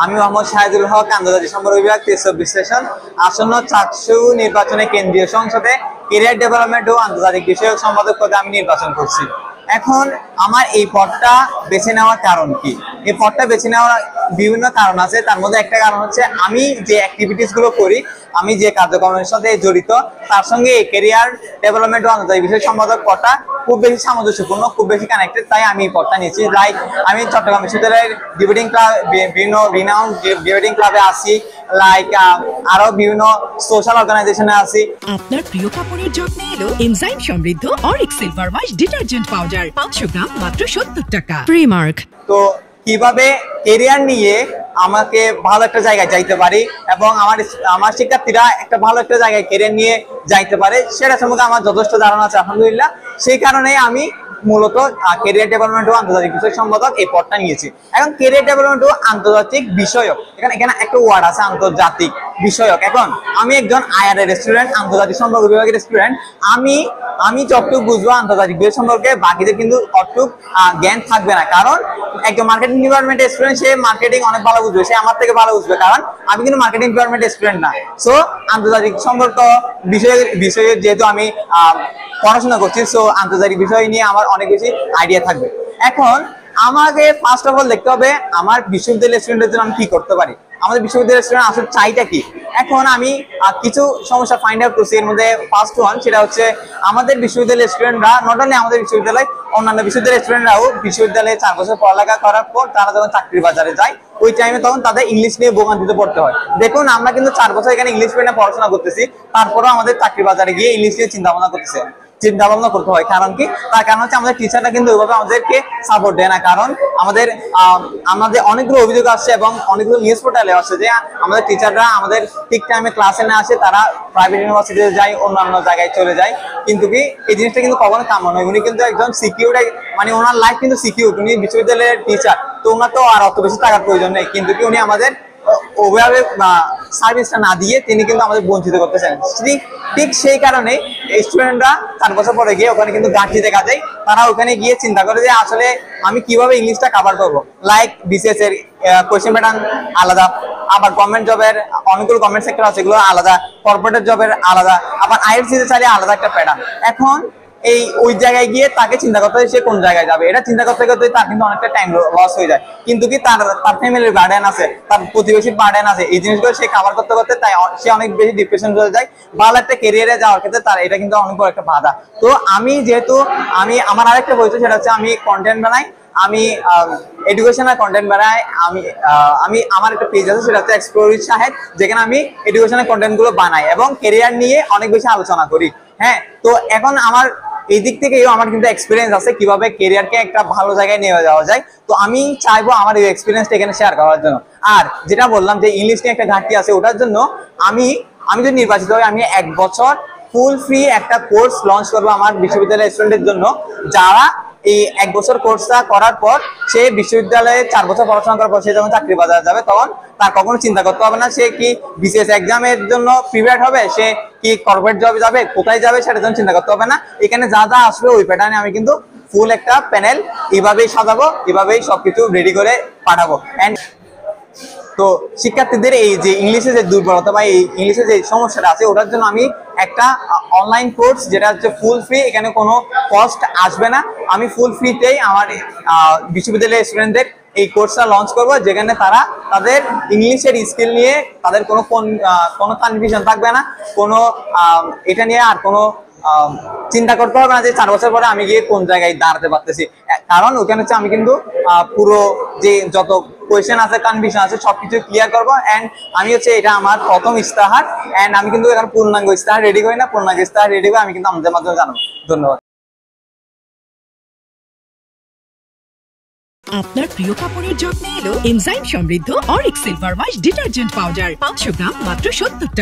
আমি মোহাম্মদ শাহিদুল হক, আন্তর্জাতিক সম্পর্ক বিভাগ, তেজস্ব বিশ্লেষণ। আসন্ন চাকসু নির্বাচনে কেন্দ্রীয় সংসদে ক্যারিয়ার ডেভেলপমেন্ট ও আন্তর্জাতিক বিষয়ক সম্পাদক পদে আমি নির্বাচন করছি। এখন আমার এই পদটা বেছে নেওয়ার কারণ কি? এই পদটা বেছে নেওয়ার বিভিন্ন কারণ আছে। তার মধ্যে একটা কারণ হচ্ছে আমি যে অ্যাক্টিভিটিস গুলো করি, আমি যে কার্যক্রমের সাথে জড়িত, তার সঙ্গে এই ক্যারিয়ার ডেভেলপমেন্ট ও আন্তর্জাতিক বিষয়ক সম্পাদক পদটা খুব বেশি সামঞ্জস্যপূর্ণ, খুব বেশি কানেক্টেড, তাই আমি এই পদটা নিয়েছি। লাইক আমি চট্টগ্রাম বিশ্ববিদ্যালয়ের ডিবেটিং ক্লাব, বিভিন্ন রিনাউন্ড ডিবেটিং ক্লাবে আছি, লাইক আরো বিভিন্ন সোশ্যাল অর্গানাইজেশনে আছি। আপনার প্রিয় কাপড়ের যত্নে এলো এনজাইম সমৃদ্ধ Arik silver wash detergent powder, 500 গ্রাম মাত্র 70 টাকা। প্রিমার্ক। তো কিভাবে ক্যারিয়ার নিয়ে আমাকে ভালো একটা জায়গায় যাইতে পারি এবং আমার শিক্ষার্থীরা একটা ভালো একটা জায়গায় ক্যারিয়ার নিয়ে যাইতে পারে, সেটা সম্পর্কে আমার যথেষ্ট ধারণা আছে আলহামদুলিল্লাহ। সেই কারণে আমি মূলত ক্যারিয়ার ডেভেলপমেন্ট ও আন্তর্জাতিক বিষয়ক সম্পাদক এই পদটা নিয়েছি। এখন ক্যারিয়ার ডেভেলপমেন্ট ও আন্তর্জাতিক বিষয়ক, এখানে একটা ওয়ার্ড আছে, আন্তর্জাতিক বিষয়ক। এখন আমি একজন আইআরএ স্টুডেন্ট, আন্তর্জাতিক সম্পর্ক বিভাগের স্টুডেন্ট। আমি যতটুকু বুঝবো আন্তর্জাতিক বিষয় সম্পর্কে, বাকিদের কিন্তু অতটুক জ্ঞান থাকবে না। কারণ একজন মার্কেটিং ডিপার্টমেন্টের স্টুডেন্ট, সে মার্কেটিং অনেক ভালো বুঝবে, সে আমার থেকে ভালো বুঝবে, কারণ আমি কিন্তু মার্কেটিং ডিপার্টমেন্টের স্টুডেন্ট না। সো আন্তর্জাতিক সম্পর্ক বিষয়ে যেহেতু আমি পড়াশোনা করছি, সো আন্তর্জাতিক বিষয় নিয়ে আমার অনেক বেশি আইডিয়া থাকবে। এখন আমাকে ফার্স্ট অফ অল দেখতে হবে আমার বিশ্ববিদ্যালয়ের স্টুডেন্টের জন্য আমি কি করতে পারি, আমাদের বিশ্ববিদ্যালয়ের স্টুডেন্ট আসলে চাইটা কি। এখন আমি কিছু সমস্যা ফাইন্ড আউট করছি। এর মধ্যে ফার্স্ট ওয়ান, সেটা হচ্ছে আমাদের বিশ্ববিদ্যালয়ের স্টুডেন্টরা, নট অনলি আমাদের বিশ্ববিদ্যালয়, অন্যান্য বিশ্ববিদ্যালয়ের স্টুডেন্টরাও বিশ্ববিদ্যালয়ে 4 বছর পড়ালেখা করার পর তারা যখন চাকরির বাজারে যায়, ওই টাইমে তখন তাদের ইংলিশ নিয়ে ভোগান্তিতে পড়তে হয়। দেখুন, আমরা কিন্তু 4 বছর এখানে ইংলিশ মিডিয়ামে পড়াশোনা করতেছি, তারপরেও আমাদের চাকরি বাজারে গিয়ে ইংলিশ নিয়ে চিন্তা ভাবনা করতে হয়। কারণ কি? তার কারণ হচ্ছে আমাদের টিচাররা কিন্তু ওইভাবে আমাদেরকে সাপোর্ট দেয় না। কারণ আমাদের অনেকগুলো অভিযোগ আসছে এবং অনেকগুলো নিউজ পোর্টালে আসছে যে আমাদের টিচাররা আমাদের ঠিক টাইমে ক্লাসে না আসে, তারা প্রাইভেট ইউনিভার্সিটিতে যায়, অন্যান্য জায়গায় চলে যায়। কিন্তু কি এই জিনিসটা কিন্তু কখনো কাম্য নয়। উনি কিন্তু একজন সিকিউর, মানে ওনার লাইফ কিন্তু সিকিউর, উনি বিশ্ববিদ্যালয়ের টিচার, তো ওনার তো আর অত বেশি টাকার প্রয়োজন নেই। কিন্তু কি উনি আমাদের ওভাবে সার্ভিসটা না দিয়ে তিনি কিন্তু আমাদের বঞ্চিত করতেছেন। ঠিক সেই কারণে স্টুডেন্টরা 4 বছর পরে গিয়ে ওখানে কিন্তু ঘাটতি দেখা যায়। তারা ওখানে গিয়ে চিন্তা করে যে আসলে আমি কিভাবে ইংলিশটা কভার করবো। লাইক বিসিএস এর কোয়েশ্চেন প্যাটার্ন আলাদা, আবার গভর্নমেন্ট জবের অনেকগুলো গভর্নমেন্ট সেক্টর আছে, এগুলো আলাদা, কর্পোরেট জবের আলাদা, আবার আইএলটিএস চাইলে আলাদা একটা প্যাটার্ন। এখন ওই জায়গায় গিয়ে তাকে চিন্তা করতে হয় সে কোন জায়গায় যাবে, এটা চিন্তা করতে করতে তার কিন্তু অনেকটা টাইম লস হয়ে যায়। কিন্তু কি তার ফ্যামিলির বার্ডেন আছে, তার প্রতিবেশীর বার্ডেন আছে, এই জিনিসগুলো সে কভার করতে করতে তাই সে অনেক বেশি ডিপ্রেশন চলে যায়। ভালো একটা ক্যারিয়ারে যাওয়ার ক্ষেত্রে তার এটা কিন্তু অনেক বড় একটা বাধা। তো আমার আরেকটা পরিচয়, সেটা হচ্ছে আমি কন্টেন্ট বানাই, আমি এডুকেশনাল কন্টেন্ট বানাই। আমি আমার একটা পেজ আছে, সেটা হচ্ছে এক্সপ্লোর উইথ শাহেদ, যেখানে আমি এডুকেশনাল কন্টেন্ট গুলো বানাই এবং ক্যারিয়ার নিয়ে অনেক বেশি আলোচনা করি। হ্যাঁ, তো এখন আমার এই দিক থেকেও আমার কিন্তু এক্সপিরিয়েন্স আছে কিভাবে ক্যারিয়ারকে একটা ভালো জায়গায় নিয়ে যাওয়া যায়। তো আমি চাইবো আমার এই এক্সপিরিয়েন্সটা এখানে শেয়ার করার জন্য। আর যেটা বললাম যে ইংলিশ নিয়ে একটা ঘাটতি আছে, ওটার জন্য আমি যদি নির্বাচিত হই, আমি 1 বছর ফুল ফ্রি একটা কোর্স লঞ্চ করবো আমার বিশ্ববিদ্যালয়ের স্টুডেন্টের জন্য, যারা এই 1 বছর কোর্সটা করার পর সে বিশ্ববিদ্যালয়ে 4 বছর পড়াশোনা করার পর সে যখন চাকরি বাজারে যাবে, তখন তার কখনো চিন্তা করতে হবে না সে কি বিসিএস এক্সামের জন্য প্রিপেয়ার হবে, সে কি কর্পোরেট জবে যাবে, কোথায় যাবে, সেটার জন্য চিন্তা করতে হবে না। এখানে যা যা আসবে ওই প্যাটার্নে আমি কিন্তু ফুল একটা প্যানেল এভাবেই সাজাবো, এভাবেই সবকিছু রেডি করে পাঠাবো। এন্ড তো শিক্ষার্থীদের এই যে ইংলিশে যে দুর্বলতা বা এই ইংলিশে যে সমস্যাটা আছে, ওটার জন্য আমি একটা অনলাইন কোর্স, যেটা হচ্ছে ফুল ফ্রি, এখানে কোনো কস্ট আসবে না। আমি ফুল ফ্রিতেই আমার বিশ্ববিদ্যালয়ের স্টুডেন্টদের এই কোর্সটা লঞ্চ করব, যেখানে তারা তাদের ইংলিশের স্কিল নিয়ে তাদের কোনো কনফিউশন থাকবে না, কোনো এটা নিয়ে আর কোনো চিন্তা করতে হবে না যে 4 বছর পরে আমি গিয়ে কোন জায়গায় দাঁড়াতে পারতেছি। কারণ ওখানে হচ্ছে আমি কিন্তু পুরো যে যত কোয়েশ্চেন আছে, কনফিউশন আছে, সবকিছু ক্লিয়ার করবো। এন্ড আমি হচ্ছে এটা আমার প্রথম ইস্তাহার, এন্ড আমি কিন্তু এখানে পূর্ণাঙ্গ ইস্তাহার রেডি করি না, পূর্ণাঙ্গ ইস্তাহার রেডি করে আমি কিন্তু আমাদের মাধ্যমে জানাবো। ধন্যবাদ। আপনার প্রিয় কাপড়ের যত্নে এলো এনজাইম সমৃদ্ধ Arik silver wash detergent powder, 500 গ্রাম মাত্র 70 টাকা।